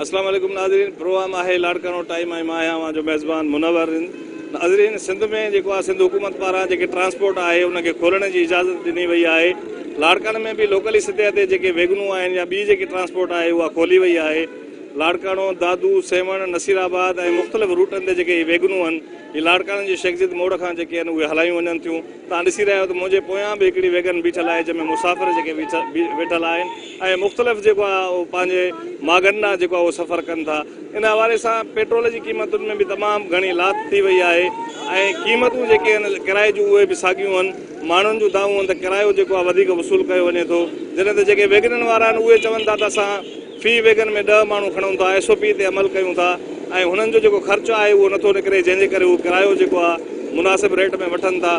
अस्सलाम वालेकुम नाज़रीन, प्रोग्राम आहे लाड़कानो टाइम है। मां आहियां जो मेज़बान मुनवर। नाज़रीन, सिंध में जेको आहे सिंध हुकूमत पारां जेके ट्रांसपोर्ट आहे उनखे खोलण जी इजाज़त ॾिनी वई आहे। लाड़काने में भी लोकली सतह ते जेके वेगनूं आहिनि या ॿी जेकी ट्रांसपोर्ट आहे उहा खोली वई आहे। लाड़कानो, दादू, सेवण, नसीराबाद ऐं मुख़्तलिफ़ रूटनि ते जेके वेगनूं आहिनि ये लाड़काने जी शेखज़द मोड़ खां जेके आहिनि उहे हलायूं वञनि थियूं। तव्हां ॾिसी रहिया आहियो त मुंहिंजे पोयां बि हिकिड़ी वेगन बीठल आहे जंहिंमें मुसाफ़िर जेके वेठल आहिनि ऐं मुख़्तलिफ़ जेको आहे उहो पंहिंजे मागनि ॾांहुं जेको आहे उहो सफ़र कनि था। इन हवाले सां पेट्रोल जी क़ीमतुनि में बि तमामु घणी लात थी वई आहे ऐं क़ीमतूं जेके आहिनि किराए जूं उहे बि साॻियूं आहिनि। माण्हुनि जूं दावूं आहिनि त किरायो जेको आहे वधीक वसूल कयो वञे थो, जॾहिं त जेके वेगननि वारा आहिनि उहे चवनि था त असां फी वेगन में 10 माण्हू खणूं था, SOP ते अमल कयूं था ऐं हुननि जो जेको ख़र्चु आहे उहो नथो निकिरे, जंहिंजे करे उहो किरायो जेको आहे मुनासिब रेट में वठनि था।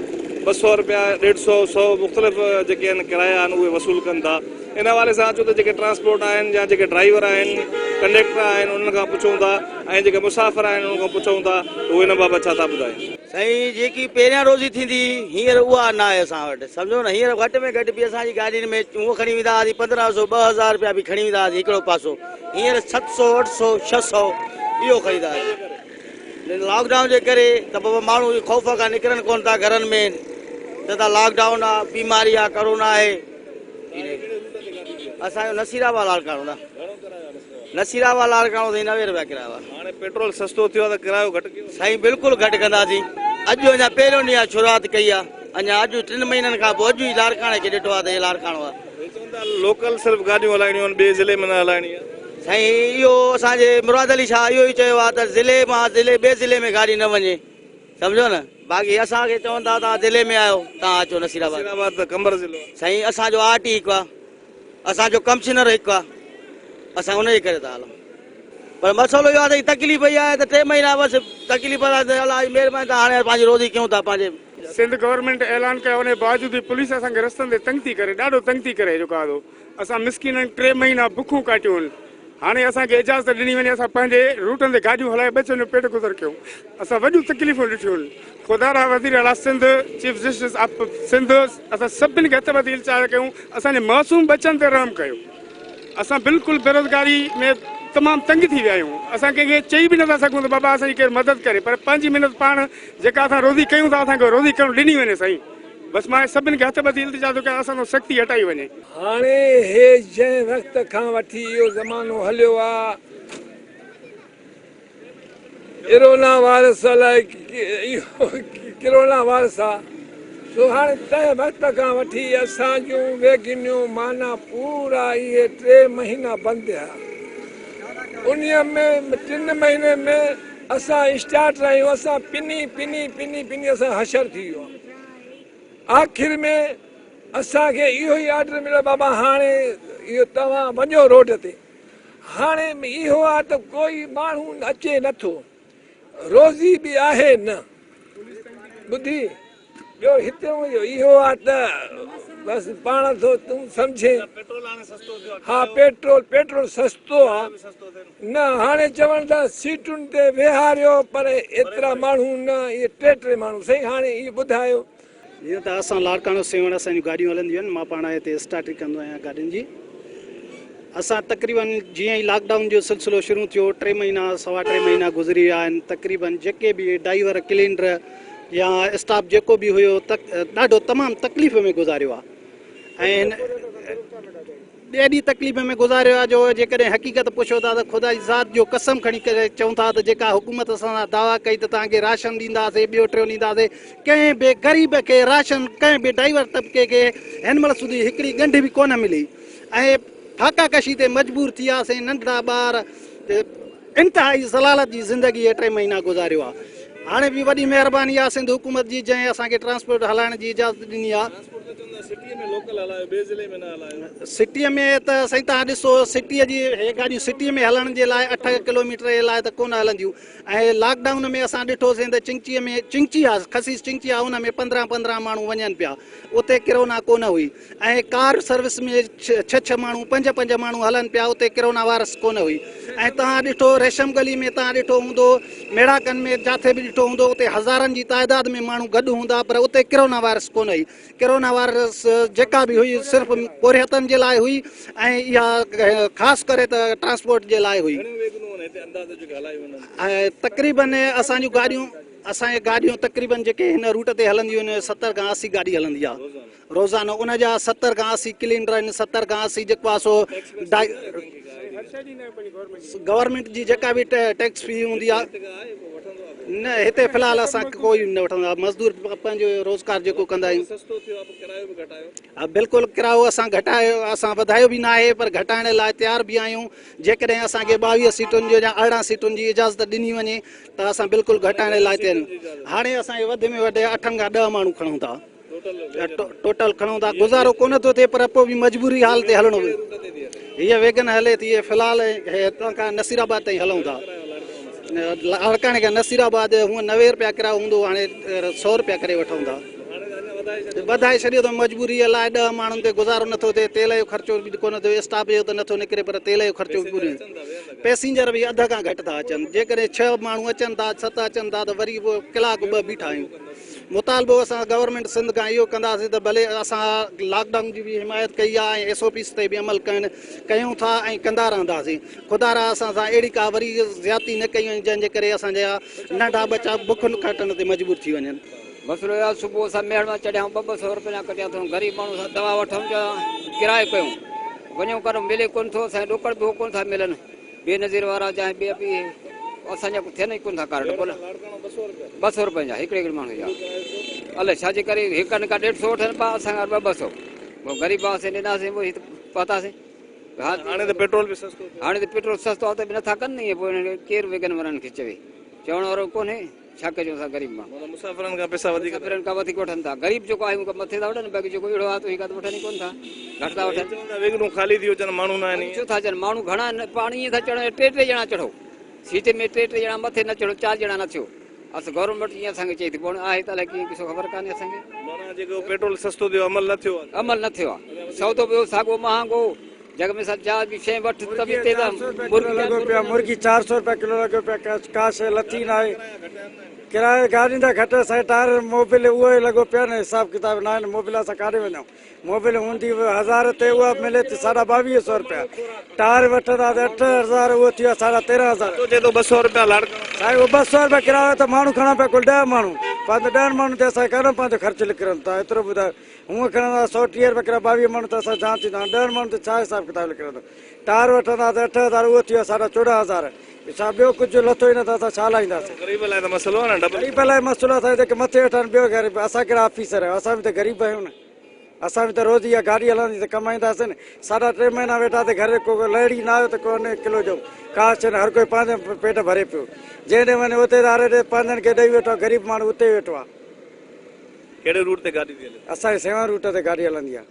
200 रुपया, 150, 100 मुख़्तलिफ़ जेके आहिनि किराया आहिनि उहे वसूल कनि था। इन हवाले सां अचो त जेके ट्रांसपोर्ट आहिनि या जेके ड्राइवर आहिनि, कंडक्टर आहिनि, उन्हनि खां पुछूं था ऐं जेके मुसाफ़िर आहिनि उन्हनि खां पुछूं था उहे इन बाबति छा था ॿुधाइनि। साईं, जेकी पहिरियां रोज़ी थींदी हींअर उहा न आहे असां वटि, सम्झो न। हींअर घटि में घटि बि असांजी गाॾियुनि में उहो खणी वेंदा हुआसीं 1500, 2000 रुपया बि खणी वेंदा हुआसीं हिकिड़ो पासो। हींअर 700, 800, 600 इहो खरींदा आहियूं। लॉकडाउन जे करे त बाबा माण्हू ख़ौफ़ खां निकिरनि कोन था घरनि में, त लॉकडाउन आहे, बीमारी आहे, कोरोना आहे। असांजो नसीराबाद लाड़कानो न, नसीराबाद लाड़कानो साईं 90 रुपया किरायो आहे। हाणे पेट्रोल सस्तो थियो आहे त किरायो घटि कयो साईं? बिल्कुलु घटि कंदासीं। अॼु अञा पहिरियों ॾींहुं आहे शुरूआति कई आहे, अञा अॼु 3 महीननि खां पोइ अॼु ई लाड़काणे खे ॾिठो आहे त हे लाड़काणो आहे। लोकल सिर्फ़ु गाॾियूं हलाइणियूं आहिनि, ॿिए ज़िले में न हलाइणी आहे। साईं, इहो असांजे मुराद अली शाह इहो ई चयो आहे त ज़िले मां ॿिए ज़िले में गाॾी न वञे, सम्झो न। बाक़ी असांखे चवनि था तव्हां ज़िले में आहियो, तव्हां अचो नसीराबाद। नसीराबाद त कंबर ज़िलो आहे साईं। असांजो RT हिकु आहे, असांजो कमिश्नर हिकु आहे, असां उनजे करे था हलूं। पर मसइलो इहो आहे त तकलीफ़ इहा आहे त 3 महीना बसि तकलीफ़ अलाह जी महिरबानी त हाणे पंहिंजी रोज़ी कयूं था। पंहिंजे सिंध गवर्नमेंट ऐलान कयो उन बावजूद बि पुलिस असांखे रस्तनि ते तंग थी करे, ॾाढो तंग थी करे जेको आहे असां मिसकिननि 3 महीना बुखूं काटियूं आहिनि। हाणे असांखे इजाज़त ॾिनी वञे असां पंहिंजे रूटनि ते गाॾियूं हलाए बचनि जो पेट गुज़र कयूं। असां वॾियूं तकलीफ़ूं ॾिठियूं आहिनि। ख़ुदा रा वज़ीर आला Sindh, chief justice of Sindh, असां सभिनी खे हथ वधी इल्तिजा कयूं, असांजे मासूम बचनि ते रहम कयो। असां बिल्कुलु बेरोज़गारी में तमामु तंग थी विया आहियूं। असां कंहिंखे चई बि नथा सघूं त बाबा असांजी केरु मदद करे, पर पंहिंजी महिनत पाण जेका असां रोज़ी कयूं था असांखे रोज़ी करणु ॾिनी वञे साईं। बसि मां सभिनी खे हथ ॿधी इल्तिजा थो कयां, असांजो सख़्ती हटाई वञे। हाणे हे जंहिं वक़्त खां वठी इहो ज़मानो हलियो आहे, किरोना वायरस लाइ इहो किरोना वायरस आहे, सो हाणे तंहिं वक़्त खां वठी असां जूं वेगिनियूं माना पूरा इहे 3 महीना बंदि हुआ। उन में 3 महीने में असां स्टार्ट रहियूं, असां पिनी असां हशर थी वियो। आख़िर में असांखे इहो ई ऑर्डर मिलियो, बाबा हाणे इहो तव्हां वञो रोड ते। हाणे इहो आहे त कोई माण्हू अचे नथो, रोज़ी बि आहे न। ॿुधी ॿियो हिते इहो आहे त बसि पाण थो तूं सम्झे। हा, पेट्रोल सस्तो आहे न। हाणे चवनि था सीटुनि ते वेहारियो, पर एतिरा माण्हू न, इहे 3 माण्हू सही। हाणे इहो ॿुधायो। जीअं त असां लाड़कानो सेवण असांजूं गाॾियूं हलंदियूं आहिनि, मां पाण हिते स्टार्ट कंदो आहियां गाॾियुनि जी। असां तक़रीबन जीअं ई लॉकडाउन जो सिलसिलो शुरू थियो 3 महीना 3.25 महीना गुज़री विया आहिनि। तक़रीबन जेके बि ड्राइवर, क्लीनर या स्टाफ जेको बि हुयो ॾाढो तमामु तकलीफ़ में गुज़ारियो आहे ऐं ॿिए ॾींहुं तकलीफ़ में गुज़ारियो आहे। जो जेकॾहिं हक़ीक़त पुछो था त ख़ुदा जी ज़ात जो कसम खणी करे चऊं था त जेका हुकूमत असां सां दावा कई त तव्हांखे राशन ॾींदासीं, ॿियो टियों ॾींदासीं, कंहिं बि ग़रीब खे राशन, कंहिं बि ड्राइवर तबिके खे हिन महिल सुधी हिकिड़ी ॻंढ बि कोन मिली ऐं फाका कशी ते मजबूर थी वियासीं। नंढड़ा ॿार इंतिहाई ज़लालत जी ज़िंदगी 3 महीना गुज़ारियो आहे। हाणे बि वॾी महिरबानी आहे सिंध हुकूमत जी, जंहिं असांखे ट्रांसपोर्ट हलाइण जी इजाज़त ॾिनी आहे। सिटीअ में त साईं तव्हां ॾिसो, सिटीअ जी हे गाॾियूं सिटीअ में हलण जे लाइ 8 किलोमीटर जे लाइ त कोन हलंदियूं। ऐं लॉकडाउन में असां ॾिठोसीं त चिंची आहे, खसीस चिंची आहे, उन में 15 माण्हू वञनि पिया, उते किरोना कोन हुई। ऐं कार सर्विस में 6 माण्हू, 5 माण्हू हलनि पिया, उते किरोना वायरस कोन हुई। ऐं तव्हां ॾिठो रेशम गली में, तव्हां ॾिठो हूंदो मेड़ाकनि में, जिथे बि ॾिठो हूंदो उते हज़ारनि जी ताइदाद में माण्हू गॾु हूंदा, पर उते किरोना वायरस कोन हुई। किरोना वायरस जेका बि हुई सिर्फ़ु पोरियतनि जे लाइ हुई ऐं इहा ख़ासि करे त ट्रांसपोर्ट जे लाइ हुई। ऐं तक़रीबन असांजी गाॾियूं तक़रीबन जेके हिन रूट ते हलंदियूं आहिनि 70 खां 80 गाॾी हलंदी आहे रोज़ाना। उन जा 70 खां 80 क्लीनर आहिनि। 70 खां 80 जेको आहे सो गवर्नमेंट जी जेका बि टैक्स फी हूंदी आहे न हिते फ़िलहालु असां कोई न वठंदा मज़दूर पंहिंजो रोज़गार जेको कंदा आहियूं। बिल्कुलु किरायो असां घटायो असां वधायो बि न आहे पर घटाइण लाइ तयारु बि आहियूं। जेकॾहिं असांखे 22 सीटुनि जो या 18 सीटुनि जी इजाज़त ॾिनी वञे त असां बिल्कुलु घटाइण लाइ तयारु आहियूं। हाणे असांखे वधि में वधि 8 खां 10 माण्हू खणूं था टोटल खणूं था। गुज़ारो कोन थो थिए पर पोइ बि मजबूरी हाल ते हलणो। हीअ वेगन हले थी फ़िलहालु हितां खां नसीराबाद ताईं हलूं था। लाड़काणे खां नसीराबाद हूअं 90 रुपया किरायो हूंदो हाणे 100 रुपया करे वठूं था। वधाए छॾियो त मजबूरीअ लाइ 10 माण्हुनि ते गुज़ारो नथो थिए। तेल जो ख़र्चो बि कोन थियो स्टाफ जो त नथो निकिरे पर तेल जो ख़र्चो बि पूरो। पैसेंजर बि अध खां घटि था अचनि। जेकॾहिं 6 माण्हू अचनि था 7 अचनि था त वरी पोइ कलाक 2 बीठा आहियूं। मुतालबो असां गवर्नमेंट सिंध खां इहो कंदासीं त भले असां लॉकडाउन जी बि हिमायत कई आहे ऐं SOPs ते बि अमल कयूं था ऐं कंदा रहंदासीं। ख़ुदा रा असां सां अहिड़ी का वरी ज़्यादती न कयूं आहिनि जंहिंजे करे असांजा नंढा बच्चा बुख खटण ते मजबूर थी वञनि। मसइलो आहे सुबुह असां मेड़ में चढ़ियाऊं 200 रुपया कटिया अथऊं। ग़रीब माण्हू सां दवा वठूं पिया किरायो कयूं वञूं कर मिले कोन थो। असांखे ॾोकड़ बि कोन था मिलनि बेनज़ीर वारा चाहे ॿिया बि असांजा थियनि ई कोन था कार्ड बोल 200 रुपए जा हिकिड़े माण्हू जा अलाए छाजे करे हिकु न का 150 वठनि पिया असांखां 200 पोइ ग़रीब हुआसीं ॾिनासीं पोइ पतासीं। हाणे त पेट्रोल बि सस्तो सस्तो आहे त बि नथा कनि न पोइ केरु वेगन वारनि खे चवे चवण वारो कोन्हे छा कयूं असां ग़रीब माण्हू। मुसाफ़िरनि खां पैसा वधीक वठनि था। ग़रीब जेको आहे मथे था वठनि बाक़ी जेको अहिड़ो आहे त वठनि कोन था घटि था वठनि। वेगनूं ख़ाली थी अचनि माण्हू न आहिनि छो था अचनि माण्हू घणा पाणी ईअं था चढ़नि 3 ॼणा चढ़ो सीट में 3 ॼणा मथे न चढ़ो 4 ॼणा न थियो। असां गवर्नमेंट ईअं असांखे चई थी पोइ आहे त अलाए कीअं किसो ख़बर कान्हे असांखे। जेको पेट्रोल सस्तो थियो अमल न थियो आहे सौदो ॿियो साॻो महांगो जग में जा बि शइ वठि त बि मुर्गी 400 रुपया किलो लॻो पिया का शइ लथी न आहे। किरायो गाॾी त घटि असांजे टायर मोबिल उहो ई लॻो पियो न हिसाब किताब न आहे। मोबिल असां काॾे वञूं मोबिल हूंदी 1000 ते उहा मिले थी 2200 रुपया। टायर वठंदा त 8000 उहो थी वियो 13000। 200 रुपया साईं 200 रुपया किरायो त माण्हू खणा पिया कुल 10 माण्हू पंहिंजो 10 माण्हू ते असांखे करिणो पंहिंजो ख़र्चु लिखनि था। एतिरो ॿुधायो हूअं खणंदा 130 रुपया किरायो 22 माण्हू त असां जान थींदा 10 माण्हू त छा हिसाब किताब लिखंदो। टायर वठंदा त 8000 उहो थी वियो 14000। छा ॿियो कुझु लथो ई न त असां छा लाहींदासीं। ग़रीब लाइ त मसइलो आहे न ग़रीब लाइ मसइलो असां जेके मथे वेठा ॿियो ग़रीब असां कहिड़ा ऑफिसर आहियूं। असां बि त ग़रीब आहियूं न। असां बि त रोज़ इहा गाॾी हलंदी त कमाईंदासीं न। 3.5 महीना वेठा त घर को लहड़ी न आयो त कोन्हे किलो जो का शइ हर कोई पंहिंजो पेट भरे पियो। जंहिं ॾे वञे उते ॾे पंहिंजनि खे ॾेई वेठो आहे। ग़रीब माण्हू उते वेठो आहे। कहिड़े रूट ते गाॾी थी हले असांजे सेवा रूट ते गाॾी हलंदी आहे।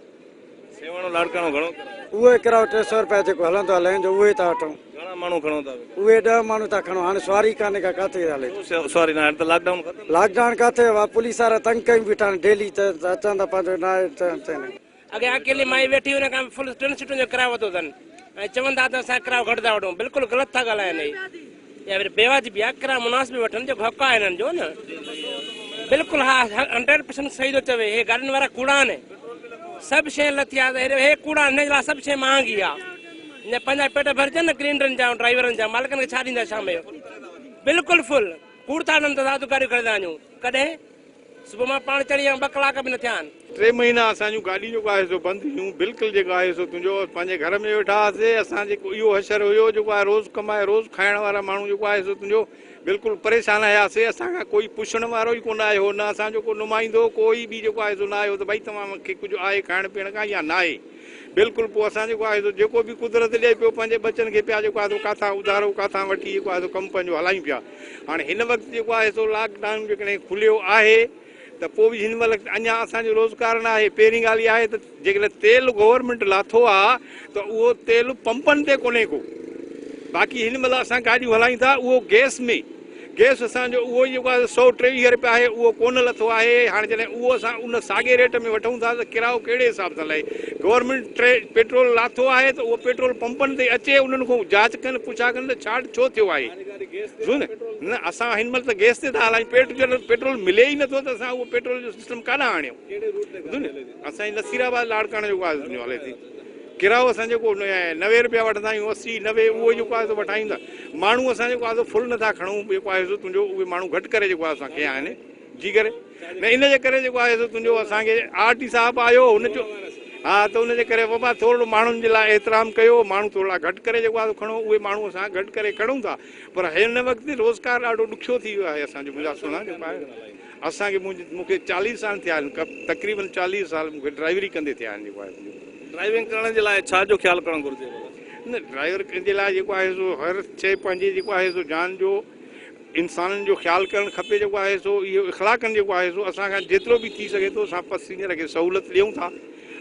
सेवाणो लाड़काणो घणो उहो किरायो 300 रुपया जेको हलंदो आहे लहण जो उहे था वठूं। घणा माण्हू खणो था उहे 10 माण्हू था खणो। हाणे सवारी कान्हे का किथे हले सॉरी न त लॉकडाउन लॉकडाउन किथे पुलिस वारा तंग कयूं बीठा आहिनि डेली त अचनि था पंहिंजो न अॻे अकेली माई वेठी हुन खां फुल 3 सीटुनि जो किरायो वरितो अथनि ऐं चवनि था त असां किरायो घटि था वठूं। बिल्कुलु ग़लति था ॻाल्हाइनि या वरी बेवाजिबी आहे। किरायो मुनासिब वठनि जेको हक़ आहे हिननि जो न बिल्कुलु हा 100% सही थो चवे। हे गाॾियुनि वारा कूड़ा आहिनि सभु शइ लथी आहे त हे कूड़ा हिन जे लाइ सभु शइ महांगी आहे। हीअं पंहिंजा पेट भरिजनि न क्लीनरनि जा ड्राइवरनि जा मालिकनि खे छा ॾींदा शाम जो बिल्कुलु फुल कूड़ था हलनि त साधू गाॾियूं खणंदा आहियूं। कॾहिं सुबुह मां पाण चढ़ी 2 कलाक बि न थिया आहिनि। 3 महीना असांजूं गाॾियूं जेको आहे सो बंदि हुयूं बिल्कुलु जेको आहे सो तुंहिंजो पंहिंजे घर में वेठा हुआसीं। असां जेको इहो हशर हुयो जेको आहे रोज़ कमाए रोज़ खाइण वारा माण्हू जेको आहे सो तुंहिंजो बिल्कुलु परेशान हुयासीं। असांखां कोई पुछण वारो ई कोन आयो न असांजो को नुमाइंदो कोई बि जेको आहे सो न आयो त भई तव्हांखे कुझु आहे खाइण पीअण खां या न आहे। बिल्कुलु पोइ असां जेको आहे सो जेको बि कुदरत ॾिए पियो पंहिंजे बचनि खे पिया जेको आहे सो किथां उधारो किथां वठी जेको आहे सो कमु पंहिंजो हलायूं पिया। हाणे हिन वक़्तु जेको आहे सो लॉकडाउन जेकॾहिं खुलियो आहे त पोइ बि हिन महिल अञा असांजो रोज़गार न आहे। पहिरीं ॻाल्हि इहा आहे त जेकॾहिं तेल गवर्नमेंट लाथो आहे त उहो तेल पंपनि ते कोन्हे को। बाक़ी हिन महिल असां गाॾियूं हलायूं था उहो गैस में गैस असांजो उहो ई जेको आहे 123 रुपया आहे उहो कोन लथो आहे। हाणे जॾहिं उहो असां उन साॻे रेट में वठूं था त किरायो कहिड़े हिसाब सां लहे। गवर्नमेंट पेट्रोल लाथो आहे त उहो पेट्रोल पंपनि ते अचे उन्हनि खां जांच कनि पुछा कनि त छा छो थियो आहे। न असां हिन महिल त गैस ते था हलायूं, पेट्रोल मिले ई नथो त असां उहो पेट्रोल जो सिस्टम काॾां आणियूं। असांजी नसीराबाद लाड़काणे जेको आहे तुंहिंजो हले थी, किरायो असां जेको 90 रुपया वठंदा आहियूं, 80 90 उहो जेको आहे वठाईंदा माण्हू असां जेको आहे फुल नथा खणूं, जेको आहे तुंहिंजो उहे माण्हू घटि करे जेको आहे असां कया आहिनि जी करे न, इन जे करे जेको आहे तुंहिंजो असांखे RT साहिबु आयो हुन जो हा त उनजे करे बाबा थोरो माण्हुनि जे लाइ एतिराम कयो, माण्हू थोरा घटि करे जेको आहे खणो, उहे माण्हू असां घटि करे खणूं था, पर हिन वक़्तु रोज़गार ॾाढो ॾुखियो थी वियो आहे असांजो। मुंहिंजा सुञा जेको आहे असांखे मूंखे 40 साल थिया आहिनि, तक़रीबन 40 साल मूंखे ड्राइवरी कंदे थिया आहिनि जेको आहे। ड्राइविंग करण जे लाइ छा जो ख़्यालु करणु घुरिजे? न ड्राइवर जे लाइ जेको आहे सो हर शइ पंहिंजी जेको आहे सो जान जो इंसाननि जो ख़्यालु करणु खपे, जेको आहे सो इहो इख़लाक़नि जेको आहे सो असांखां जेतिरो बि थी सघे थो असां पैसेंजर खे सहूलियत ॾियूं था।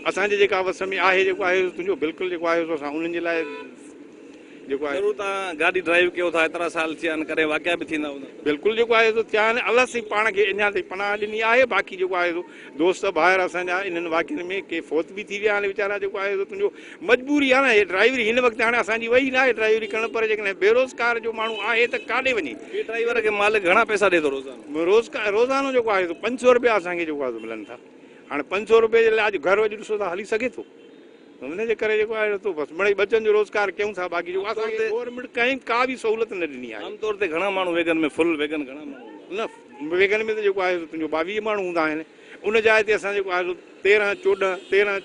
असांजे जेका वस में आहे जेको आहे तुंहिंजो बिल्कुलु जेको आहे सो असां उन्हनि जे लाइ जेको आहे ज़रूरु तव्हां गाॾी ड्राइव कयो था, एतिरा साल थिया आहिनि, करे वाक़िया बि थींदा हूंदा। बिल्कुलु जेको आहे सो थिया आहिनि, अलाह साईं पाण खे अञा ताईं पनाह ॾिनी आहे। बाक़ी जेको आहे सो दोस्त ॿाहिरि असांजा इन्हनि वाक़ियुनि में के फोत बि थी विया आहिनि वीचारा, जेको आहे सो तुंहिंजो मजबूरी आहे न हे ड्राइवरी हिन वक़्तु हाणे असांजी वई न आहे ड्राइवरी करणु, पर जेकॾहिं बेरोज़गार जो माण्हू आहे त काॾे वञे? ड्राइवर खे मालिक घणा पैसा ॾिए थो रोज़ानो? रोज़ानो जेको आहे 500 रुपया असांखे जेको आहे मिलनि था। हाणे 500 रुपये जे लाइ अॼु घर अॼु ॾिसो था हली सघे थो, हुनजे करे जेको आहे तो बसि मिड़ई बचनि जो रोज़गार कयूं था। बाक़ी जेको असांखे गवर्नमेंट कंहिं का बि सहूलियत न ॾिनी आहे। आमतौर ते घणा माण्हू वेगन में फुल वेगन घणा माण्हू न वेगन में त जेको आहे तुंहिंजो 22 माण्हू हूंदा आहिनि, उन जाइ ते असां जेको आहे 13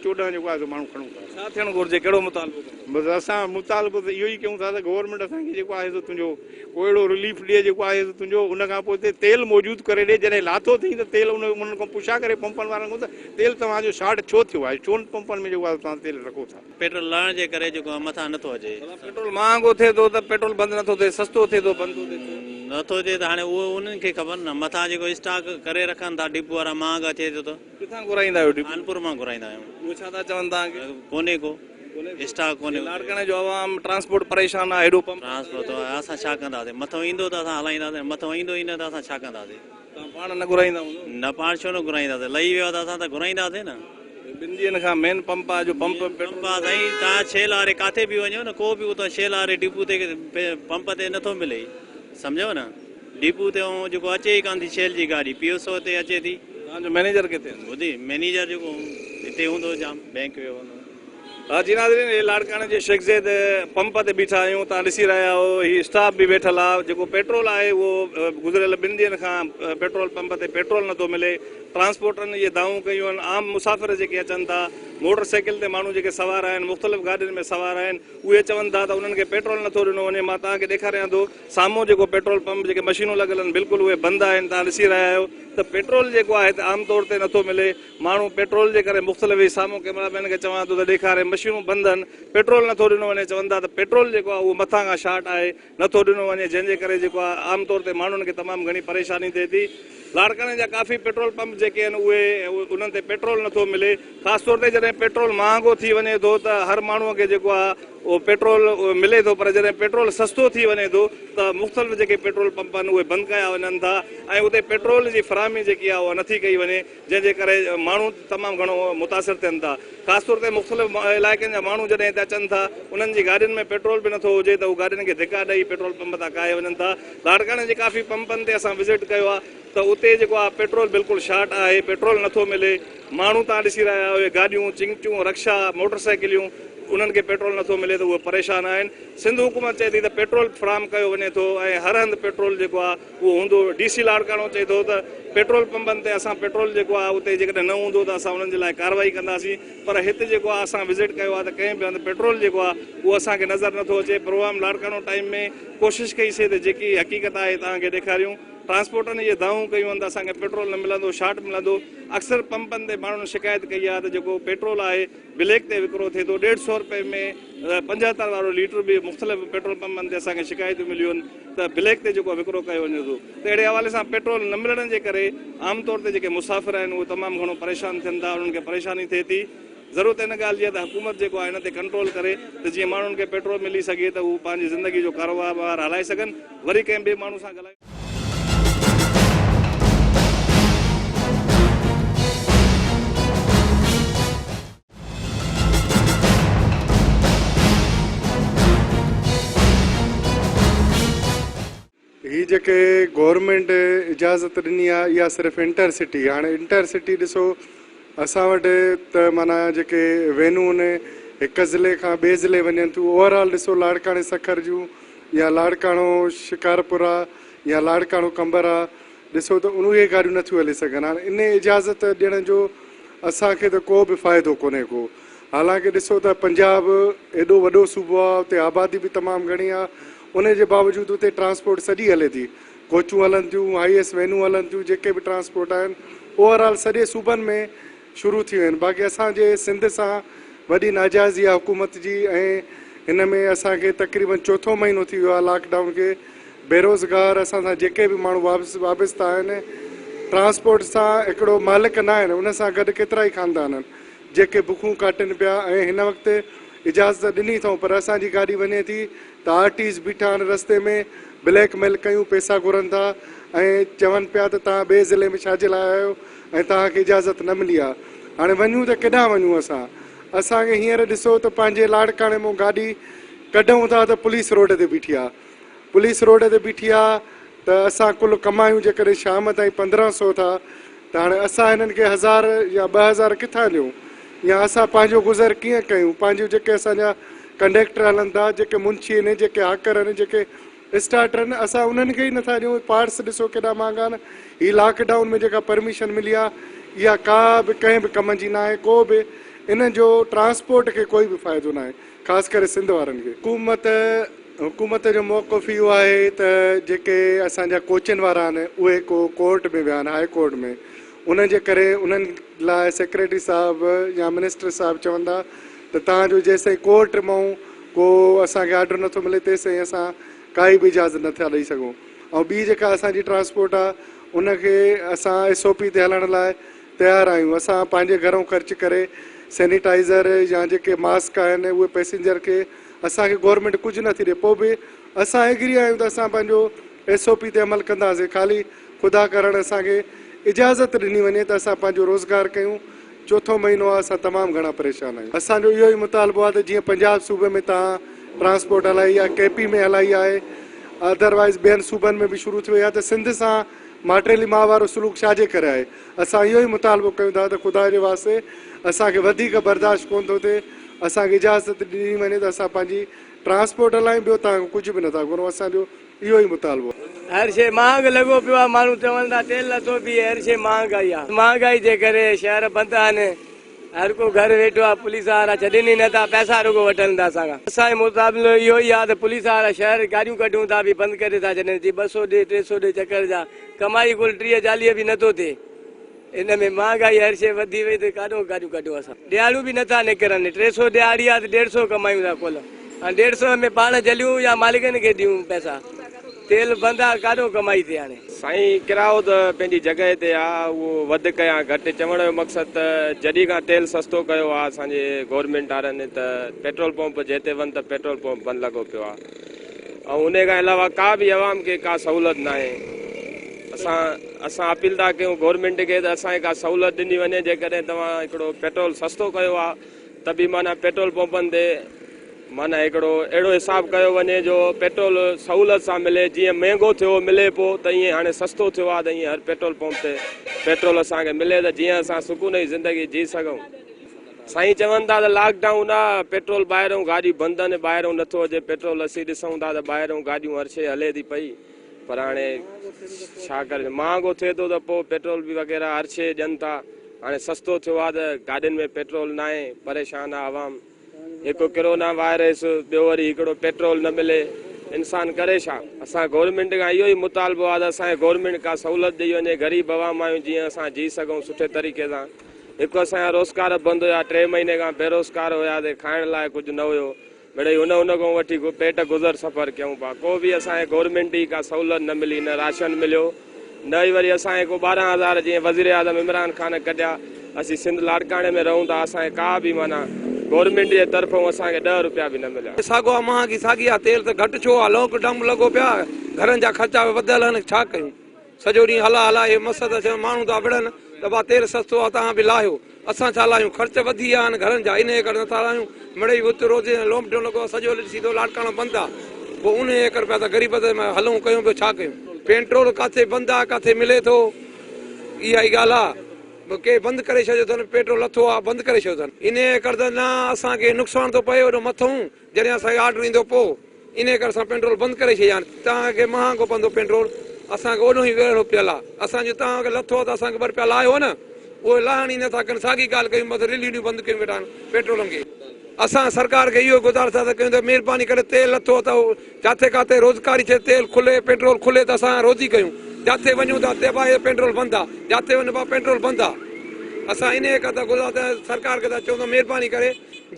14 जेको आहे माण्हू खणूं था। छा थियणु घुरिजे, कहिड़ो मुतालबो? बसि असां मुतालबो त इहो ई कयूं था त गवर्नमेंट असांखे जेको आहे तुंहिंजो को अहिड़ो रिलीफ ॾिए जेको आहे तुंहिंजो उन खां पोइ हिते तेल मौजूदु करे ॾिए। जॾहिं लाथो थी त तेल उन्हनि खां पुछा करे पंपनि वारनि खां त तेल तव्हांजो शार्ट छो थियो आहे, छो पंपनि में जेको आहे तव्हां तेल रखो था? पेट्रोल लहण जे करे जेको मथां नथो अचे। पेट्रोल महांगो थिए थो त पेट्रोल बंदि नथो थिए, सस्तो थिए थो बंदि थो थिए। नथो थिए त हाणे उहो उन्हनि खे ख़बर न, मथां जेको स्टॉक करे रखनि था डिपो वारा, महांगा थिए थो त किथां घुराईंदा आहियो? कानपुर मां घुराईंदा आहियूं। उहे छा था चवनि तव्हांखे? कोन्हे को स्टॉक कोन्हे। लाड़काणे जो आवाम ट्रांसपोर्ट परेशान आहे, हेॾो पंप ट्रांसपोर्ट असां छा कंदासीं? मथां ईंदो त असां हलाईंदासीं, मथां ईंदो ई न त असां छा कंदासीं? तव्हां पाण न घुराईंदा हूंदो? न पाण छो न घुराईंदासीं, लही वियो त असां त घुराईंदासीं न। 2 ॾींहंनि खां मेन पंप आहे जो पंप पंप आहे साईं, तव्हां छेल वारे किथे बि वञो न, को बि उतां छेल वारे डिपू ते पंप ते नथो मिले, सम्झो न। डिपू ते जेको अचे ई कान थी छेल जी गाॾी, PSO ते अचे थी। तव्हांजो मैनेजर किथे? ॿुधी मैनेजर जेको हिते हूंदो जाम बैंक वियो हूंदो। हा जी नाज़रीन, हे लाड़काणे जे शेख ज़ैद पंप ते बीठा आहियूं, तव्हां ॾिसी रहिया आहियो। हीउ स्टाफ बि वेठल आहे। जेको पेट्रोल आहे उहो गुज़िरियल 2 ॾींहंनि खां पेट्रोल पंप ते पेट्रोल नथो मिले। ट्रांसपोर्टरनि इहे दावूं कयूं आहिनि। आम मुसाफ़िर जेके अचनि था, मोटरसाइकिल ते माण्हू जेके सवार आहिनि, मुख़्तलिफ़ गाॾियुनि में सवार आहिनि, उहे चवनि था त उन्हनि खे पेट्रोल नथो ॾिनो वञे। मां तव्हांखे ॾेखारियां थो, साम्हूं जेको पेट्रोल पंप जेके मशीनूं लॻल आहिनि बिल्कुलु उहे बंदि आहिनि। तव्हां ॾिसी रहिया आहियो त पेट्रोल जेको आहे त आमतौर ते नथो मिले। माण्हू पेट्रोल जे करे मुख़्तलिफ़ साम्हूं कैमरामैन खे चवां थो त ॾेखारे, मशीनूं बंदि आहिनि, पेट्रोल नथो ॾिनो वञे। चवनि था त पेट्रोल जेको आहे उहो मथां खां शार्ट आहे, नथो ॾिनो वञे, जंहिंजे करे जेको आहे आमतौर ते माण्हुनि खे तमामु घणी परेशानी थिए थी। लाड़काणे जा काफ़ी पेट्रोल पंप जेके आहिनि उहे उन्हनि ते पेट्रोल नथो मिले। ख़ासि तौर ते जॾहिं पेट्रोल महांगो थी वञे थो त हर माण्हूअ खे जेको आहे उहो पेट्रोल मिले थो, पर जॾहिं पेट्रोल सस्तो थी वञे थो त मुख़्तलिफ़ जेके पेट्रोल पंप आहिनि उहे बंदि कया वञनि था ऐं उते पेट्रोल जी फ़राहमी जेकी आहे उहा नथी कई वञे, जंहिंजे करे माण्हू तमामु घणो मुतासिर थियनि था। ख़ासि तौर ते मुख़्तलिफ़ इलाइक़नि जा माण्हू जॾहिं हिते अचनि था, उन्हनि जी गाॾियुनि में पेट्रोल बि नथो हुजे त उहे गाॾियुनि खे धिका ॾेई पेट्रोल पंप तां काए वञनि था। लाड़काणे जे काफ़ी पंपनि ते असां विज़िट कयो आहे त उते जेको आहे पेट्रोल बिल्कुलु शार्ट आहे, पेट्रोल नथो मिले। माण्हू तव्हां ॾिसी रहिया आहियो, गाॾियूं, चिंचूं, रक्षा, मोटरसाइकिलियूं, उन्हनि खे पेट्रोल नथो मिले त उहे परेशान आहिनि। सिंध हुकूमत चए थी त पेट्रोल फ़राहम कयो वञे थो ऐं हर हंधि पेट्रोल जेको आहे उहो हूंदो। DC लाड़काणो चए थो त पेट्रोल पंपनि ते असां पेट्रोल जेको आहे उते जेकॾहिं न हूंदो त असां उन्हनि जे लाइ कार्रवाई कंदासीं, पर हिते जेको आहे असां विज़िट कयो आहे त कंहिं बि हंधि पेट्रोल जेको आहे उहो असांखे नज़र नथो अचे। प्रोग्राम लाड़काणो टाइम में कोशिशि कईसीं त जेकी हक़ीक़त आहे तव्हांखे ॾेखारियूं। ट्रांसपोर्टनि इहे दावूं कयूं आहिनि त असांखे पेट्रोल न मिलंदो, शार्ट मिलंदो। अक्सर पंपनि ते माण्हुनि शिकायत कई आहे त जेको पेट्रोल आहे ब्लैक ते विकिरो थिए थो। 150 रुपए में 75 वारो लीटर बि मुख़्तलिफ़ पेट्रोल पंपनि ते असांखे शिकायतूं मिलियूं आहिनि त ब्लैक ते जेको विकिरो कयो वञे थो। त अहिड़े हवाले सां पेट्रोल न मिलण जे करे आमतौर ते जेके मुसाफ़िर आहिनि उहे तमामु घणो परेशान थियनि था, उन्हनि खे परेशानी थिए थी। ज़रूरत इन ॻाल्हि जी आहे त हुकूमत जेको आहे हिन ते कंट्रोल करे त जीअं माण्हुनि खे पेट्रोल मिली सघे त उहे पंहिंजी ज़िंदगी जो कारोबार हलाए सघनि। वरी कंहिं ॿिए माण्हू सां ॻाल्हाए। हीअ ही जेके गवर्नमेंट इजाज़त ॾिनी आहे इहा सिर्फ़ु इंटरसिटी। हाणे इंटरसिटी ॾिसो असां वटि त माना जेके वेनू आहिनि हिकु ज़िले खां ॿिए ज़िले वञनि थियूं। ओवरऑल ॾिसो लाड़काणे सखर जूं या लाड़काणो शिकारपुर आहे या लाड़काणो कंबर आहे, ॾिसो त उहे गाॾियूं नथियूं हली सघनि। हाणे इन इजाज़त ॾियण जो असांखे त को बि फ़ाइदो कोन्हे को। हालांकि ॾिसो त पंजाब एॾो वॾो सूबो आहे, उते आबादी बि तमामु घणी आहे, उन जे बावजूदि उते ट्रांसपोर्ट सॼी हले थी, कोचूं हलनि थियूं, हाईएस्ट वेनू हलनि थियूं, जेके बि ट्रांसपोर्ट आहिनि ओवरऑल सॼे सूबनि में शुरू थी वियूं आहिनि। बाक़ी असांजे सिंध सां वॾी नाजाइज़ी आहे हुकूमत जी, ऐं हिन में असांखे तक़रीबन चोथों महीनो थी वियो आहे लॉकडाउन खे। बेरोज़गार असां सां जेके बि माण्हू वाबस्ता आहिनि ट्रांसपोर्ट सां, हिकिड़ो मालिक न आहिनि, उन सां गॾु केतिरा ई ख़ानदान आहिनि जेके बुखूं काटनि पिया। ऐं हिन वक़्तु इजाज़त ॾिनी अथऊं, पर असांजी गाॾी वञे थी त आरटीज़ बीठा आहिनि रस्ते में, ब्लैकमेल कयूं, पैसा घुरनि था ऐं चवनि पिया त तव्हां ॿिए ज़िले में छाजे लाइ आहियो ऐं तव्हांखे इजाज़त न मिली आहे। हाणे वञूं त केॾांहुं वञूं असांखे हींअर ॾिसो त पंहिंजे लाड़काणे मां गाॾी कढूं था त पुलिस रोड ते बीठी आहे, पुलिस रोड ते बीठी आहे त असां कुल कमायूं जेकॾहिं शाम ताईं 1500 था, त हाणे असां हिननि खे 1000 या 2000 किथां ॾियूं, या असां पंहिंजो गुज़र कीअं कयूं। पंहिंजो जेके असांजा कंडक्टर हलनि था, जेके मुंशी आहिनि, जेके हाकर आहिनि, जेके स्टार्टर आहिनि, असां उन्हनि खे ई नथा ॾियूं। पार्ट्स ॾिसो केॾा महांगा आहिनि। हीअ लॉकडाउन में जेका परमिशन मिली आहे इहा का बि कंहिं बि कम जी न आहे, को बि इन जो ट्रांसपोर्ट खे कोई बि फ़ाइदो न आहे, ख़ासि करे सिंध वारनि खे। हुकूमत जो मौक़िफ़ इहो आहे त जेके असांजा कोचिन वारा आहिनि उहे को कोर्ट में विया आहिनि, हाई कोर्ट में, उन जे करे उन्हनि लाइ सेक्रेटरी साहिबु या मिनिस्टर साहिबु चवंदा त तव्हांजो जेसिताईं कोर्ट मां को असांखे ऑर्डर नथो मिले तेसिताईं असां काई बि इजाज़त नथा ॾेई सघूं। ऐं ॿी जेका असांजी ट्रांसपोर्ट आहे उनखे असां SOP ते हलण लाइ तयारु आहियूं। असां पंहिंजे घरों ख़र्च करे सैनिटाइज़र या जेके मास्क आहिनि उहे पैसेंजर खे असांखे गवर्नमेंट कुझु नथी ॾिए, पोइ बि असां एग्री आहियूं त असां पंहिंजो SOP ते अमल कंदासीं। ख़ाली ख़ुदा करणु असांखे इजाज़त ॾिनी वञे त असां पंहिंजो रोज़गार कयूं। चोथों महीनो आहे, असां तमामु घणा परेशान आहियूं। असांजो इहो ई मुतालबो आहे त जीअं पंजाब सूबे में तव्हां ट्रांसपोर्ट हलाई आहे, KP में हलाई आहे, अदरवाइज़ ॿियनि सूबनि में बि शुरू थी वई आहे, त सिंध सां माटेली मां वारो सलूक छाजे करे आहे। असां इहो ई मुतालबो कयूं था त ख़ुदा जे वास्ते असांखे वधीक बर्दाश्त कोन थो थिए, असांखे इजाज़त ॾिनी वञे त असां पंहिंजी ट्रांसपोर्ट हलायूं, ॿियो तव्हां कुझु बि नथा घुरूं। असांजो इहो ई मुतालबो आहे। हर शइ महांग लॻो पियो आहे, माण्हू चवनि था तेल नथो बीहे, हर शइ महांगाई आहे। महांगाई जे करे शहर बंदि आहिनि, हर को घर वेठो आहे, पुलिस वारा छॾनि ई नथा, पैसा रुगो वठनि था असांखां। असांजे मुताबिक़ इहो ई आहे त पुलिस वारा शहर गाॾियूं कढूं था बि बंदि करे था छॾनि, 200 ॾे 300 ॾे चकर जा, कमाई कुल 30-40 बि नथो थिए। इन में महांगाई हर शइ वधी वई त काॾो गाॾियूं कढूं असां। ॾियारियूं बि नथा निकिरनि, 300 ॾियारी आहे त 150 कमायूं था कुल। हाणे 150 में पाण जलियूं या मालिकनि खे ॾियूं पैसा, तेल बंदि आहे, काॾो कमाई थिए। हाणे साईं किरायो त पंहिंजी जॻह ते आहे, उहो वधीक या घटि चवण जो मक़सदु त जॾहिं खां तेल सस्तो कयो आहे असांजे गवर्नमेंट वारनि त पेट्रोल पंप जिते वञ त पेट्रोल पंप बंदि लॻो पियो आहे, ऐं उन खां अलावा का बि आवाम खे का सहूलियत न आहे। असां अपील था कयूं गवर्नमेंट खे त असांखे का सहूलियत ॾिनी वञे, जेकॾहिं तव्हां हिकिड़ो पेट्रोल सस्तो कयो आहे त बि माना पेट्रोल पंपनि ते माना हिकिड़ो अहिड़ो हिसाबु कयो वञे जो पेट्रोल सहूलियत सां मिले। जीअं महांगो थियो मिले पोइ त ईअं हाणे सस्तो थियो आहे त ईअं हर पेट्रोल पंप ते पेट्रोल असांखे मिले त जीअं असां सुकून जी ज़िंदगी जी सघूं। साईं चवनि था त लॉकडाउन आहे, पेट्रोल ॿाहिरों गाॾियूं बंदि आहिनि, ॿाहिरों नथो अचे पेट्रोल। असीं ॾिसूं था त ॿाहिरों गाॾियूं हर शइ हले थी पई, पर हाणे छा करे, महांगो थिए थो त पोइ पेट्रोल बि वग़ैरह हर शइ ॾियनि था। हाणे सस्तो थियो आहे त गाॾियुनि में पेट्रोल न आहे, परेशान आहे आवाम। हिकु कोरोना वायरस, ॿियो वरी हिकिड़ो पेट्रोल न मिले, इंसान करे छा। असां गवर्नमेंट खां इहो ई मुतालबो आहे त असांखे गवर्नमेंट का सहूलियत ॾेई वञे, ग़रीब आवाम आहियूं, जीअं असां जी सघूं सुठे तरीक़े सां। हिकु असांजा रोज़गार बंदि हुया, 3 महीने खां बेरोज़गार हुयासीं, खाइण लाइ कुझु न हुयो, मिड़ई हुन खां वठी पेट गुज़र सफ़र कयूं पिया। को बि असांखे गवर्नमेंट जी का सहूलियत न मिली, न राशन मिलियो, न ई वरी असांखे को 12,000 जीअं वज़ीर आज़म इमरान ख़ान कढिया। असीं सिंध लाड़काणे में रहूं था, असांखे का बि माना गवर्नमेंट जे तरफ़ों असांखे 10 रुपया बि न मिलिया। साॻो आहे महांगी साॻी आहे, तेल त घटि छो आहे, लॉकडाउन लॻो पिया, घरनि जा ख़र्चा वधियल आहिनि, छा कयूं। सॼो ॾींहुं हला इहे मस त माण्हू था विढ़नि त भाउ तेल सस्तो आहे तव्हां बि लाहियो, असां छा लाहियूं, ख़र्च वधी विया आहिनि घरनि जा, इन करे नथा लाहियूं। मिड़ई हुते रोज़ लॉकडाउन लॻो, सॼो सीधो लाड़काणो बंदि आहे, पोइ उन करे पिया त ग़रीब हलूं कयूं पियो, छा कयूं। पेट्रोल किथे बंदि आहे किथे मिले थो, इहा ई ॻाल्हि आहे। के बंदि करे छॾियो अथनि, पेट्रोल लथो आहे बंदि करे छॾियो अथनि। इन करे त न असांखे नुक़सानु थो पए ओॾो मथां जॾहिं असांखे ऑर्डर ईंदो पोइ इन करे असां पेट्रोल बंदि करे छॾिया। तव्हांखे महांगो पवंदो पेट्रोल, असांखे ओॾो ई वेड़ो पियल आहे। असांजो तव्हांखे लथो आहे त असांखे ॿ रुपया लाहियो न, उहे लाहण ई नथा कनि। साॻी ॻाल्हि कयूं बसि रिलियूं बंदि कयूं वेठा आहिनि पेट्रोलनि खे। असां सरकार खे इहो गुज़ारिश था कयूं त महिरबानी करे तेल लथो त जिथे किथे रोज़गारी थिए, तेल खुले पेट्रोल खुले त असां रोज़ी कयूं। जिथे वञूं था ते भाई पेट्रोल बंदि आहे, जिथे वञो पिया पेट्रोल बंदि आहे। असां इन करे गुज़ारिश सरकार खे था चऊं त महिरबानी करे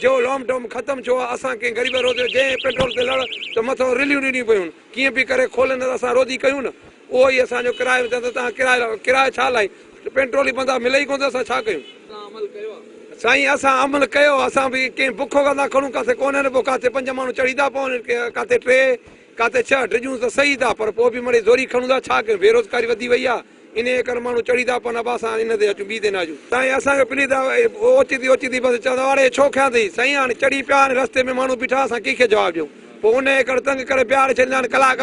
जो लॉकडाउन ख़तमु थियो आहे असां कंहिं ग़रीब रोज़ जंहिं पेट्रोल ते लड़ त मथां रिलियूं ॾिनियूं पियूं कीअं बि करे खोलनि त असां रोज़ी कयूं न। उहो ई असांजो किरायो त तव्हां किरायो छा लाइ पेट्रोल ई बंदि आहे, मिले ई कोन त असां छा कयूं? साईं असां अमल कयो, असां बि कंहिं बुखो कंदा खणूं किथे कोन्हे, पोइ किथे 5 माण्हू चढ़ी था पवनि, किथे 3, किथे 6 ड्रिजूं त सही था, पर पोइ बि मिड़े ज़ोरी खणूं था छा कयूं? बेरोज़गारी वधी वई आहे, इन करे माण्हू चढ़ी था पवनि। अब असां इन ते अचूं ॿी ते न अचूं। साईं असांखे प्लीज़ ओचिती बसि चवंदा हाणे छो खयां अथई? साईं हाणे चढ़ी पिया आहिनि रस्ते में माण्हू बीठा, असां कंहिंखे जवाबु ॾियूं? पोइ उन जे करे तंग करे बिहारे छॾींदा आहिनि कलाक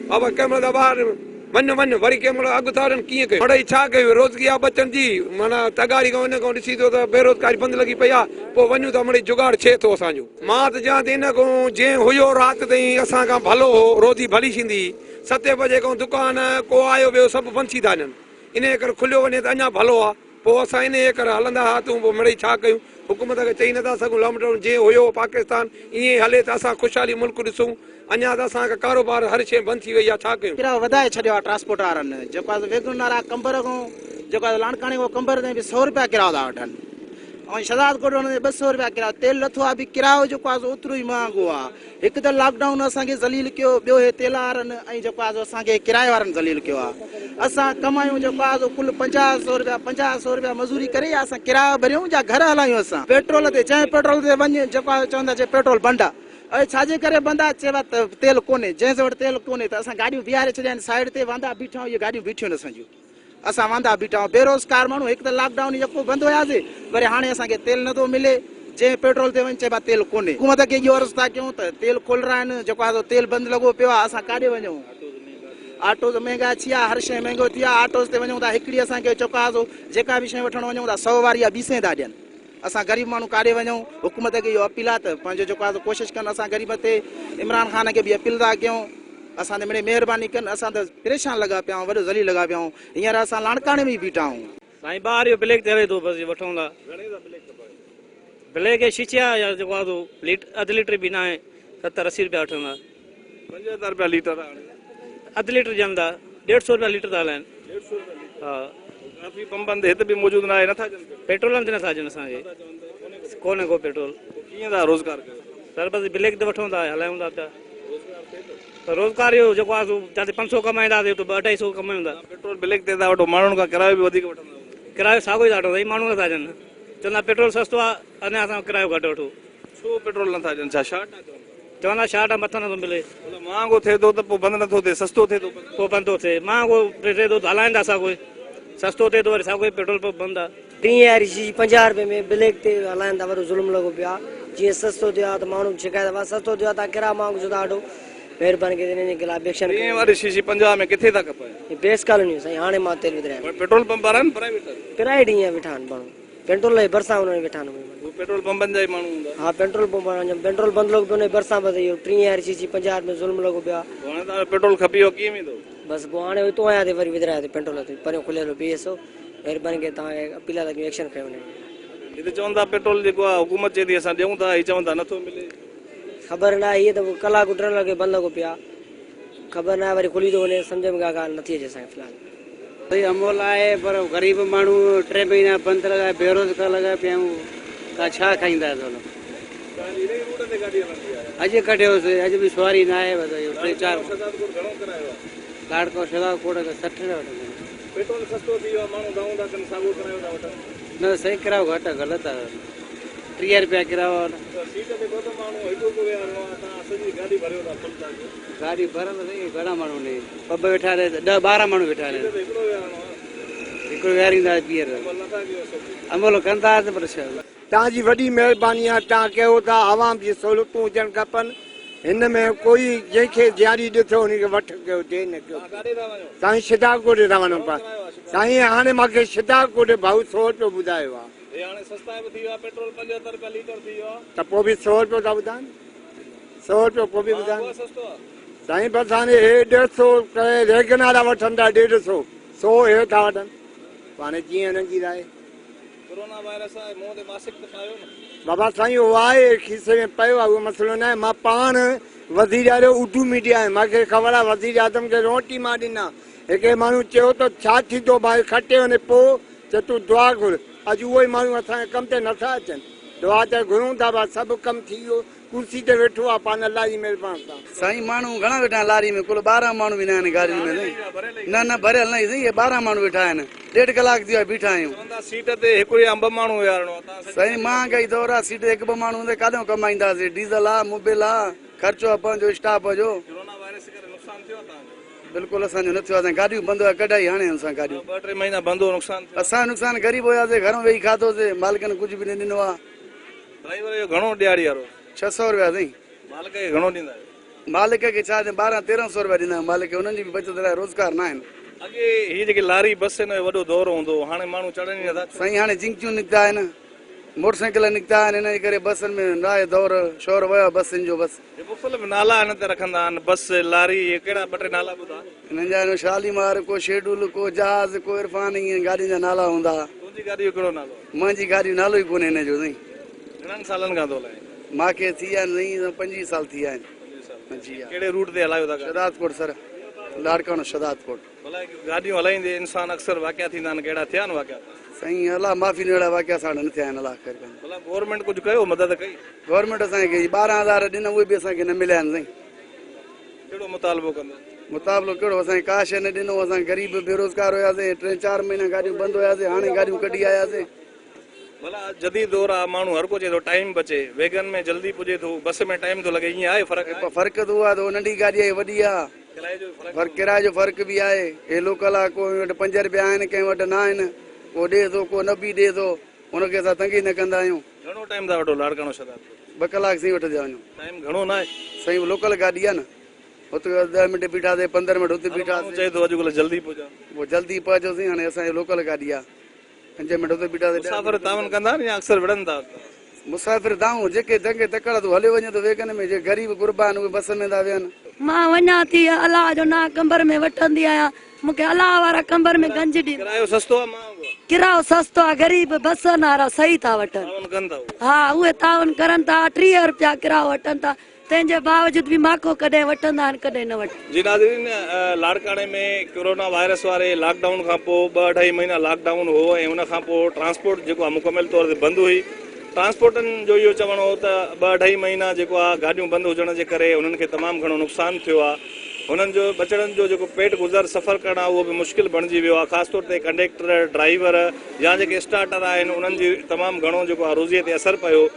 अब कंहिं महिल त ॿाहिरि वञ वरी कंहिं महिल अॻु था वञनि, कीअं कयूं? मिड़ई छा कयूं? रोज़गी आहे बचनि जी, माना तगारी खां इन खां ॾिसी थो त बेरोज़गारी बंदि लॻी पई आहे, पोइ वञूं त मिड़ई जुगाड़ थिए थो असांजो। मां त चवां थी इन खां जीअं हुयो राति ताईं असां खां भलो हो, रोज़ी भली थींदी। 7 बजे खां दुकान को आयो ॿियो सभु बंदि थी था वञनि, इन करे खुलियो वञे त अञा भलो आहे। पोइ असां इन करे हलंदा हुआसीं, पोइ मिड़ई छा कयूं? हुकूमत खे चई नथा सघूं लॉकडाउन जीअं हुयो पाकिस्तान ईअं ई हले त असां ख़ुशहाली मुल्क ॾिसूं। अञा त असांखे कारोबार हर शइ बंदि थी वई आहे, छा कयूं? किरायो वधाए छॾियो आहे ट्रांसपोर्ट वारनि। जेको आहे वेगुन वारा कंबर खां जेको आहे लाणकाणे खां कंबर ताईं बि 100 रुपया किरायो था वठनि, ऐं शहजाद कोट वञे 200 रुपया किरायो। तेल लथो आहे बि किरायो जेको आहे ओतिरो ई महांगो आहे। हिकु त लॉकडाउन असांखे ज़लील कयो, ॿियो हे तेल वारनि ऐं जेको आहे असांखे किराए वारनि ज़लील कयो आहे। असां कमायूं जेको आहे कुल 50-100 रुपया मज़ूरी करे असां किरायो भरियूं या घर हलायूं। असां पेट्रोल ते जंहिं पेट्रोल ते वञ जेको आहे चवंदा पेट्रोल बंदि आहे, ऐं छाजे करे बंदि आहे? चइबा त तेल कोन्हे, जंहिंजे वटि तेल कोन्हे त असां गाॾियूं बीहारे छॾिया आहिनि साइड ते, वांदा बीठा आहियूं। इहे गाॾियूं बीठियूं आहिनि असांजियूं, असां वांदा बीठा आहियूं। बेरोज़गार माण्हू हिकु त लॉकडाउन यको बंदि हुयासीं, वरी हाणे असांखे तेल नथो मिले। जंहिं पेट्रोल ते वञ चइबा तेल कोन्हे। हुकूमत खे इहो अर्ज़ु था कयूं त तेल खोल रहा आहिनि, जेको आहे तेल बंदि लॻो पियो आहे, असां काॾे वञूं? ऑटो त महांगा थी विया, हर शइ महांगो थी विया। ऑटोज़ ते वञूं था, हिकिड़ी असांखे जेको आहे जेका बि शइ वठणु वञूं था 100 वारी या 20 था ॾियनि। असां ग़रीब माण्हू काॾे वञूं? हुकूमत खे इहो अपील आहे त पंहिंजो जेको आहे कोशिशि कनि। असां ग़रीब ते इमरान ख़ान खे बि अपील था कयूं, असां ते मिड़े महिरबानी कनि। असां त परेशान लॻा पिया आहियूं, वॾो ज़लील लॻा पिया आहियूं। हींअर असां लाणकाणे में बीठा आहियूं। साईं ॿाहिरि इहो ब्लैक ते हले थो, बसि वठूं था। ब्लैक शीशा या जेको आहे अधु लीटर बि न आहे, 70-80 रुपया वठंदा। 75 रुपया लीटर आहे, अधु लीटर ॼण था 150 रुपया लीटर था हलाइनि। हा काफ़ी पंपनि ते हिते बि मौजूदु न आहे, नथा पेट्रोलनि ते नथा अचनि, असांखे कोन्हे को पेट्रोल। कीअं था रोज़गार कयो? सर बसि ब्लैक ते वठूं था, हलायूं था पिया। त रोज़गार इहो जेको आहे जिते 500 कमाईंदासीं त 200-250 कमायूं था। पेट्रोल ब्लैक ते था वठो, माण्हुनि खां किरायो बि वधीक वठंदा? किरायो साॻियो ई था वठो, माण्हू नथा अचनि। चवंदा पेट्रोल सस्तो आहे, अञा असां किरायो घटि वठो। छो पेट्रोल नथा अचनि? छा शार्ट आहे? चवंदा शार्ट आहे, मथां नथो मिले। महांगो थिए थो त पोइ बंदि नथो थिए, सस्तो थिए थो पोइ बंदि थो थिए। महांगो थिए थो त हलाईंदा असां कोई, सस्तो थिए थो वरी साॻियो ई पेट्रोल पंप बंदि आहे। 50 रुपए में ब्लैक ते हलाइनि था, वॾो ज़ुल्म लॻो पियो आहे। जीअं सस्तो थियो आहे त माण्हू शिकायत आहे, सस्तो थियो आहे त किरायो महांगो थियो आहे ॾाढो। महिरबानी करे हिन जे खिलाफ़ एक्शन। 30 वारी शीशी 50 में किथे था कपाए? बेस कॉलोनी साईं। हाणे मां तेल विझायां। पेट्रोल पंप वारा आहिनि प्राइवेट ईअं वेठा आहिनि माण्हू, पेट्रोल जे भरिसां हुन वेठा आहिनि। पेट्रोल पंपनि जा ई माण्हू हूंदा? हा पेट्रोल पंप पेट्रोल बंदि लॻो पियो, भरिसां बसि इहो 30 शीशी 50 में ज़ुल्म लॻो पियो आहे। हाणे तव्हां पेट्रोल खपी वियो, कीअं वेंदो? बसि पोइ हाणे हितां आया वरी विझाया पेट्रोल ते परियों खुलियल BSO। महिरबानी करे तव्हां अपील आहे एक्शन कयो। हिते चवनि था पेट्रोल जेको आहे हुकूमत चए थी असां ॾियूं था, हीअ चवनि था नथो मिले। ख़बर न आहे, इहे त कलाक 3 लॻे बंदि लॻो पियो आहे। ख़बर न आहे, वरी खुली थो वञे, सम्झ में का ॻाल्हि नथी अचे असांखे फ़िलहाल। भई अमूल आहे, पर ग़रीब माण्हू 3 महीना बंदि लॻा, बेरोज़गार लॻा पिया आहियूं। का छा खाईंदा? अॼु कढियोसीं, अॼु बि सवारी न आहे। 3-4 लाड़को शहजाद कोट 60 पेट्रोल सस्तो थी वियो आहे, माण्हू दाऊं था कनि, साॻियो किरायो था वठनि। न सही किरायो घटि आहे, ग़लति आहे। 30 रुपया किरायो। सीट ते को माण्हू हिकु वेहारणो आहे, तव्हां सॼी गाॾी भरियो था फुल था? गाॾी भरियल अथई, घणा माण्हू न 2 वेठा आहिनि, 10-12 माण्हू वेठा आहिनि। हिकिड़ो विहारींदा ॿीहर अमल कंदा पर छा। तव्हांजी वॾी महिरबानी आहे, तव्हां कयो था। आवाम जी सहूलियतूं हुजणु खपनि, हिन में कोई जंहिंखे ॾियारी ॾिठो उनखे वठ कयो ॾे न कयो साईं शिदाकोट था वञूं पिया साईं हाणे मूंखे शिदाकोट भाऊ 100 रुपयो ॿुधायो आहे हाणे सस्ता बि थी वियो आहे पेट्रोल 75 रुपया लीटर थी वियो आहे त पोइ बि 100 रुपयो था ॿुधाइनि 100 रुपयो पोइ बि ॿुधाइनि सस्तो आहे साईं बसि हाणे हे 150 करे रेगन वारा वठनि था 150 100 हे था वठनि हाणे जीअं हिननि जी राय कोरोना वायरस आहे मुंहं ते मासिक त पायो न बाबा साईं उहो आहे खीसे में पियो आहे उहो मसइलो न आहे मां पाण वज़ीर आहियो उर्दू मीडिया आहे मूंखे ख़बर आहे वज़ीर आज़म खे रोटी मां ॾिना हिकिड़े माण्हू चयो त छा थींदो भाई खटे वञे पोइ चए तूं दुआ घुर अॼु उहो ई माण्हू असांजे कम ते नथा अचनि दुआ त घुरूं था बसि सभु कमु थी वियो कुर्सी ते वेठो आहे पाण अलाह जी महिरबानी सां साईं माण्हू घणा वेठा आहिनि लारी में कुल 12 माण्हू बि न आहिनि गाॾी में न न भरियल न साईं ये 12 माण्हू वेठा आहिनि 1.5 कलाक थी वियो आहे बीठा आहियूं सीट ते हिकु या 2 माण्हू विहारणो आहे साईं महांगाई दौर आहे सीट 1-2 माण्हू हूंदे काॾों कमाईंदासीं डीज़ल आहे मोबिल आहे ख़र्चो आहे पंहिंजो स्टाफ जो कोरोना वायरस करे नुक़सान थियो तव्हांजो बिल्कुलु असांजो न थियो आहे असां गाॾियूं बंदि हुआ कढाई हाणे असां गाॾियूं 2-3 महीना बंदि हो नुक़सान थियो असां नुक़सान गरीब हुयासीं घरों वेही खाधोसीं मालिकनि कुझु बि न ॾिनो आहे ड्राइवर जो घणो ॾियारी वारो 600 रुपया साईं मालिक खे घणो ॾींदा आहियो मालिक खे छा 1200-1300 रुपया ॾींदा आहियूं मालिक खे उन्हनि जी बि बचत लाइ रोज़गार न आहिनि अॻे हीअ जेके लारी बस न वॾो दौर हूंदो हाणे माण्हू चढ़नि ई नथा साईं हाणे जिंकियूं निकिता आहिनि मोटरसाइकिल निकिता आहिनि हिन जे करे बसनि में न आहे दौर शोर वियो बसियुनि जो बसि मुख़्तलिफ़ नाला हिन ते रखंदा आहिनि बस लारी इहे कहिड़ा 2-3 नाला ॿुधा हिननि जा शालीमार को शेड्यूल को जहाज़ को इरफान ईअं गाॾियुनि जा नाला हूंदा तुंहिंजी गाॾी जो कहिड़ो नालो मुंहिंजी गाॾी नालो ई कोन्हे हिन जो साईं घणनि सालनि खां थो हलाए मूंखे थी विया आहिनि साईं 25 साल थी विया आहिनि जी हा कहिड़े रूट ते हलायो था शदादकोट सर लाड़काणो शदादकोट भला गाॾियूं हलाईंदे इंसान अक्सर वाक़िया थींदा आहिनि कहिड़ा थिया आहिनि वाक़िया साईं अलाह माफ़ी न अहिड़ा वाक़िया सां न थिया आहिनि अलाह करे भला गवर्नमेंट कुझु कयो मदद कई गवर्नमेंट असांखे कई 12,000 ॾिना उहे बि असांखे न मिलिया आहिनि साईं कहिड़ो मुतालबो कंदो मुताबिलो कहिड़ो असांखे का शइ न ॾिनो असां ग़रीब बेरोज़गार हुयासीं 3-4 महीना गाॾियूं बंदि हुयासीं हाणे गाॾियूं कढी आयासीं भला जदीद दौर आहे माण्हू हर को चए थो टाइम बचे वेगन में जल्दी पुॼे थो बस में टाइम थो लॻे ईअं आहे फ़र्क़ु फ़र्क़ु त उहो आहे त नंढी गाॾी आहे वॾी आहे किराए जो फ़र्क़ु बि आहे हे लोकल आहे कोई वटि 5 रुपया आहिनि कंहिं वटि न आहिनि को ॾिए थो को न बि ॾिए थो हुनखे असां तंगी न कंदा आहियूं घणो टाइम था वठो लाड़काणो शदादकोट 2 कलाक साईं वठंदा वञूं टाइम घणो न आहे साईं लोकल गाॾी आहे न हुते 10 मिंट बीठासीं 15 मिंट हुते बीठासीं चए थो अॼुकल्ह जल्दी पुॼा पोइ जल्दी पहुचोसीं हाणे असांजी लोकल गाॾी आहे 5 मिंट हुते बीठासीं मुसाफ़िर तावन कंदा आहिनि या अक्सर विढ़नि था मुसाफ़िर दाऊं जेके दंगे तकड़ तूं हलियो वञे थो वेगन में जे ग़रीब गुरबा आहिनि उहे बस में था विहनि मां वञा थी अलाह जो ना कंबर में वठंदी आहियां मूंखे अलाह वारा कंबर में गंज ॾी किरायो सस्तो आहे महांगो किरायो सस्तो आहे गरीब बसनि वारा सही था वठनि हा उहे तावन करनि था 30 रुपया किरायो वठनि था तंहिंजे बावजूद बि माको कॾहिं वठंदा आहिनि कॾहिं न वठंदा जी नाज़रीन लाड़काणे में कोरोना वायरस वारे लॉकडाउन खां पोइ 2-2.5 महीना लॉकडाउन हो ऐं हुन खां पोइ ट्रांसपोर्ट जेको आहे मुकमल तौर ते बंदि हुई ट्रांसपोर्टनि जो इहो चवणो हो त 2-2.5 महीना जेको आहे गाॾियूं बंदि हुजण जे करे उन्हनि खे तमामु घणो नुक़सानु थियो आहे हुननि जो बचड़नि जो जेको पेट गुज़र सफ़र करणु आहे उहो बि मुश्किल बणिजी वियो आहे ख़ासि तौर ते कंडक्टर ड्राइवर या जेके स्टार्टर आहिनि उन्हनि जी तमामु घणो जेको आहे रोज़ीअ ते असरु पियो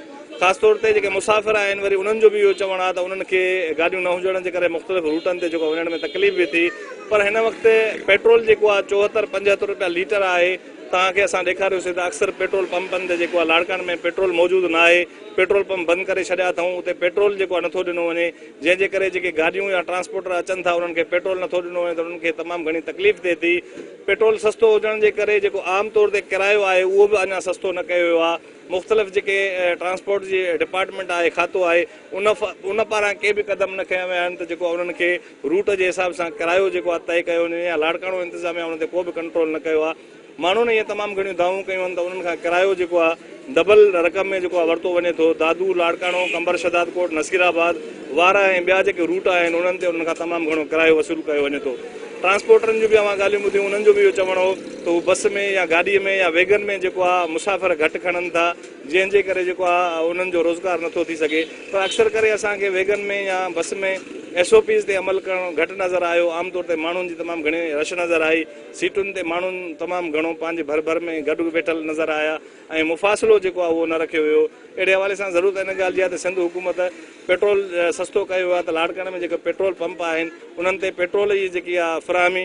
ख़ासि तौर ते जेके मुसाफ़िर आहिनि वरी उन्हनि जो बि इहो चवणु आहे त उन्हनि खे गाॾियूं न हुजण जे करे मुख़्तलिफ़ रूटनि ते जेको वञण में तकलीफ़ बि थी पर हिन वक़्तु पेट्रोल जेको आहे 74-75 रुपया लीटर आहे तव्हांखे असां ॾेखारियोसीं त अक्सर पेट्रोल पंपनि ते जेको आहे लाड़काणे में पेट्रोल मौजूदु न आहे पेट्रोल पंप बंदि करे छॾिया अथऊं उते पेट्रोल जेको आहे नथो ॾिनो वञे जंहिंजे करे जेके गाॾियूं या ट्रांसपोर्टर अचनि था उन्हनि खे पेट्रोल नथो ॾिनो वञे त उन्हनि खे तमामु घणी तकलीफ़ थिए थी पेट्रोल सस्तो हुजण जे करे जेको आम तौर ते किरायो आहे उहो बि अञा सस्तो न कयो वियो आहे मुख़्तलिफ़ जेके ट्रांसपोर्ट जी डिपार्टमेंट आहे खातो आहे उन पारां के बि क़दम न खयां विया आहिनि त जेको उन्हनि खे रूट जे हिसाब सां किरायो जेको आहे तइ कयो वञे या लाड़काणो इंतिज़ामिया उन ते को बि कंट्रोल न कयो आहे माण्हुनि इहे तमामु घणियूं दावूं कयूं आहिनि त उन्हनि खां किरायो जेको आहे डबल रक़म में जेको आहे वरितो वञे थो दादू लाड़काणो कंबर शदादकोट नसीराबाद वारा ऐं ॿिया जेके रूट आहिनि उन्हनि ते उन्हनि खां तमामु घणो किरायो वसूल कयो वञे थो ट्रांसपोर्टरनि जूं बि अवां ॻाल्हियूं ॿुधियूं उन्हनि जो बि इहो चवणो हो त हू बस में या गाॾीअ में या वेगन में जेको आहे मुसाफ़िर घटि खणनि था जंहिंजे करे जेको आहे उन्हनि जो रोज़गार नथो थी सघे पर अक्सर करे असांखे वेगन में या बस में SOPs ते अमल करणु घटि नज़र आयो आमतौर ते माण्हुनि जी तमामु घणी रश नज़र आई सीटुनि ते माण्हुनि तमामु घणो पंहिंजे भर भर में गॾु वेठल नज़र आया ऐं मुफ़ासिलो जेको आहे उहो न रखियो वियो अहिड़े हवाले सां ज़रूरत हिन ॻाल्हि जी आहे त सिंध हुकूमत पेट्रोल सस्तो कयो आहे त लाड़काणे में जेके पेट्रोल पंप आहिनि उन्हनि ते पेट्रोल जी जेकी आहे फ़राहमी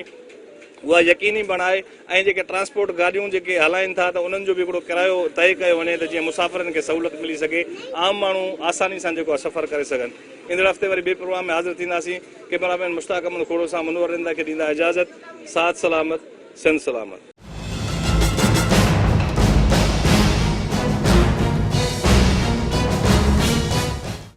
उहा यकीनी बणाए ऐं जेके ट्रांसपोर्ट गाॾियूं जेके हलाइनि था त उन्हनि जो बि हिकिड़ो किरायो तय कयो वञे त जीअं मुसाफ़िरनि खे सहूलियत मिली सघे, आम माण्हू आसानी सां जेको आहे सफ़र करे सघनि। ईंदड़ हफ़्ते वरी ॿिए प्रोग्राम में हाज़िर थींदासीं। कैमरामैन मुश्ताक अहमद खोड़ो सां मुनवर रिंदा खे ॾींदा इजाज़त। साथ सलामत, सिंध सलामत।